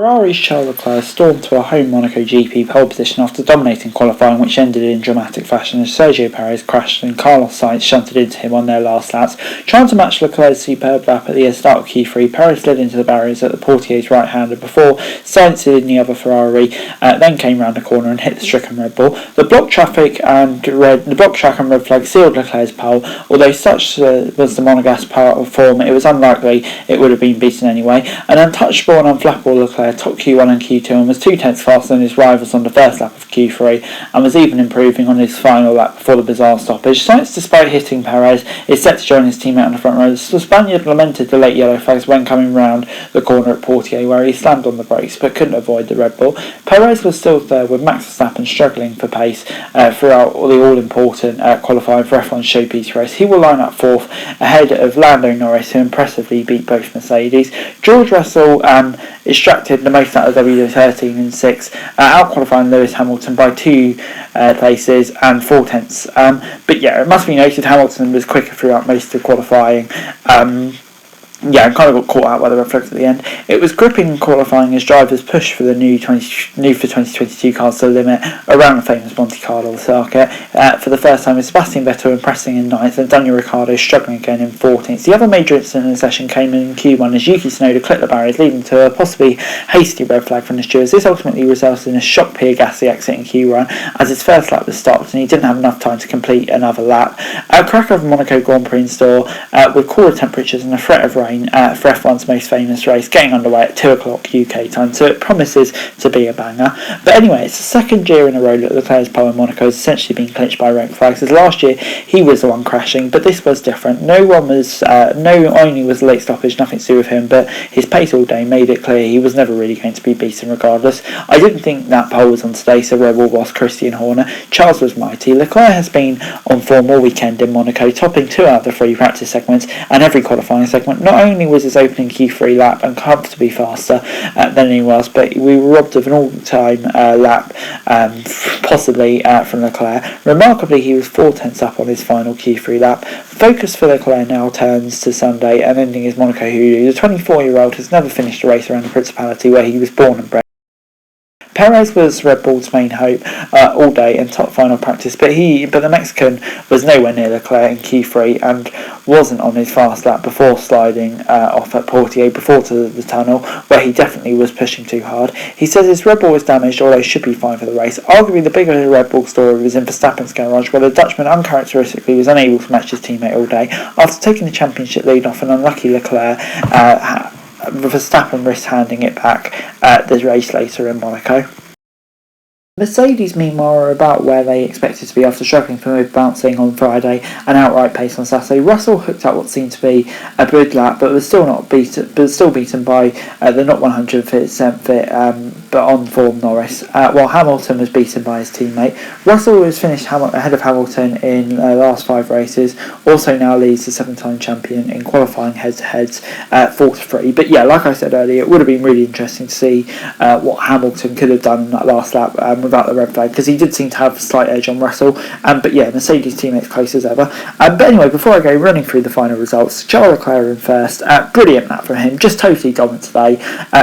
Ferrari's Charles Leclerc stormed to a home Monaco GP pole position after dominating qualifying, which ended in dramatic fashion as Sergio Perez crashed and Carlos Sainz shunted into him on their last laps. Trying to match Leclerc's superb lap at the start of Q3, Perez slid into the barriers at the Portier's right-hander before Sainz in the other Ferrari then came round the corner and hit the stricken Red Bull. The block track and red flag sealed Leclerc's pole, although such was the Monegasque part of form, it was unlikely it would have been beaten anyway. An untouchable and unflappable Leclerc topped Q1 and Q2 and was 2 tenths faster than his rivals on the first lap of Q3 and was even improving on his final lap before the bizarre stoppage. Sainz, despite hitting Perez, is set to join his teammate on the front row. The Spaniard lamented the late yellow flags when coming round the corner at Portier, where he slammed on the brakes but couldn't avoid the Red Bull. Perez was still third, with Max Verstappen struggling for pace throughout the all-important qualifying for F1's showpiece race. He will line up fourth ahead of Lando Norris, who impressively beat both Mercedes. George Russell extracted the most out of W13 in 6, out-qualifying Lewis Hamilton by 2 places and 4 tenths. But yeah, it must be noted Hamilton was quicker throughout most of qualifying. And kind of got caught out by the red flags at the end. It was gripping and qualifying as drivers pushed for the new for 2022 cars to the limit around the famous Monte Carlo circuit. For the first time, with Sebastian Vettel impressing in 9th and Daniel Ricciardo struggling again in 14th. The other major incident in the session came in Q1 as Yuki Tsunoda clipped the barriers, leading to a possibly hasty red flag from the stewards. This ultimately resulted in a shock Pierre Gasly exit in Q1 as his first lap was stopped and he didn't have enough time to complete another lap. A crack over Monaco Grand Prix in store with cooler temperatures and a threat of rain for F1's most famous race getting underway at 2 o'clock UK time, so it promises to be a banger. But anyway, it's the second year in a row that Leclerc's pole in Monaco has essentially been clinched by red flags, as last year he was the one crashing, but this was different. Not only was the late stoppage nothing to do with him, but his pace all day made it clear he was never really going to be beaten regardless. I didn't think that pole was on today, so Red Bull boss Christian Horner. Charles was mighty. Leclerc has been on form all weekend in Monaco, topping 2 out of the 3 practice segments and every qualifying segment. Not only was his opening Q3 lap uncomfortably faster than anyone else, but we were robbed of an all-time lap, possibly from Leclerc. Remarkably, he was 4 tenths up on his final Q3 lap. Focus for Leclerc now turns to Sunday and ending his Monaco hoodoo. The 24-year-old has never finished a race around the Principality where he was born and bred. Perez was Red Bull's main hope all day in top final practice, but the Mexican was nowhere near Leclerc in Q3 and wasn't on his fast lap before sliding off at Portier before to the tunnel, where he definitely was pushing too hard. He says his Red Bull was damaged, although should be fine for the race. Arguably the bigger Red Bull story was in Verstappen's garage, where the Dutchman uncharacteristically was unable to match his teammate all day. After taking the championship lead off an unlucky Leclerc, Verstappen risked handing it back the race later in Monaco. Mercedes, meanwhile, are about where they expected to be after struggling for mid bouncing on Friday and outright pace on Saturday. Russell hooked up what seemed to be a good lap, but was still beaten by the not 100% fit but on form Norris, while Hamilton was beaten by his teammate. Russell has finished ahead of Hamilton in the last 5 races, also now leads the 7-time champion in qualifying head-to-heads 4-3. But yeah, like I said earlier, it would have been really interesting to see what Hamilton could have done in that last lap without the red flag, because he did seem to have a slight edge on Russell. But yeah, Mercedes teammates close as ever. But anyway, before I go running through the final results, Charles Leclerc in first. Brilliant lap from him, just totally dominant today.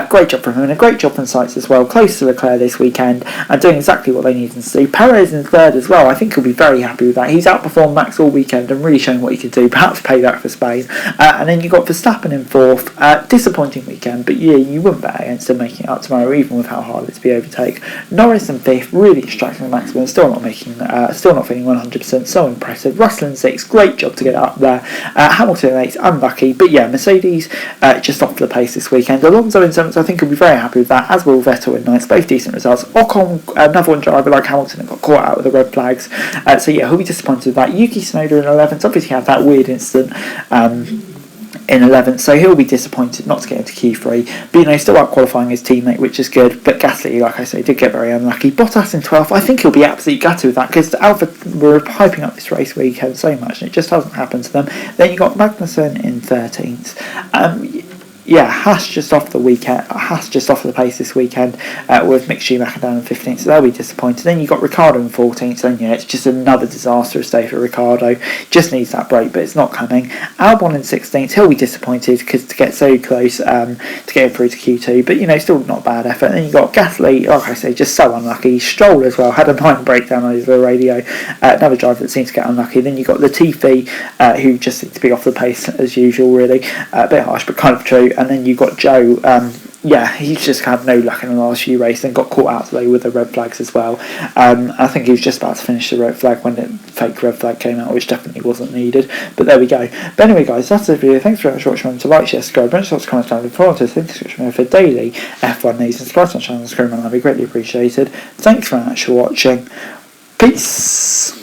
Great job from him and a great job from Sainz as well. Close to Leclerc this weekend and doing exactly what they needed to do. Perez in third as well. I think he'll be very happy with that. He's outperformed Max all weekend and really showing what he could do. Perhaps pay back for Spain. And then you've got Verstappen in fourth. Disappointing weekend, but yeah, you wouldn't bet against him making it up tomorrow, even with how hard it's to be overtake. Norris in fifth, really extracting the maximum, still not feeling 100%. So impressive. Russell in sixth, great job to get up there. Hamilton in eighth, unlucky, but yeah, Mercedes just off the pace this weekend. Alonso in seventh, I think he'll be very happy with that, as will Vettel in ninth. Both decent results. Ocon, another one driver like Hamilton, that got caught out with the red flags. So yeah, he'll be disappointed with that. Yuki Tsunoda in 11th, obviously had that weird incident in 11th, so he'll be disappointed not to get into Q3, but still out qualifying his teammate, which is good. But Gasly, like I say, did get very unlucky. Bottas in 12th, I think he'll be absolutely gutted with that, because Alpha were hyping up this race weekend so much and it just hasn't happened to them. Then you got Magnussen in 13th. Haas just off the weekend. Haas just off the pace this weekend with Mick Schumacher down in 15th, so they'll be disappointed. Then you've got Ricciardo in 14th, and it's just another disastrous day for Ricciardo. Just needs that break, but it's not coming. Albon in 16th, he'll be disappointed because to get so close to get through to Q2, but still not a bad effort. And then you've got Gasly, like I say, just so unlucky. Stroll as well, had a minor breakdown over the radio. Another driver that seems to get unlucky. Then you've got Latifi, who just seems to be off the pace as usual, really. A bit harsh, but kind of true. And then you've got Joe. He's just had no luck in the last few races and got caught out today with the red flags as well. I think he was just about to finish the red flag when the fake red flag came out, which definitely wasn't needed. But there we go. But anyway, guys, that's the video. Thanks very much for watching. Remember to like, share, subscribe, and lots of comments down below. To the description for daily F1 news and subscribe to my channel and screen, that'd be greatly appreciated. Thanks very much for watching. Peace.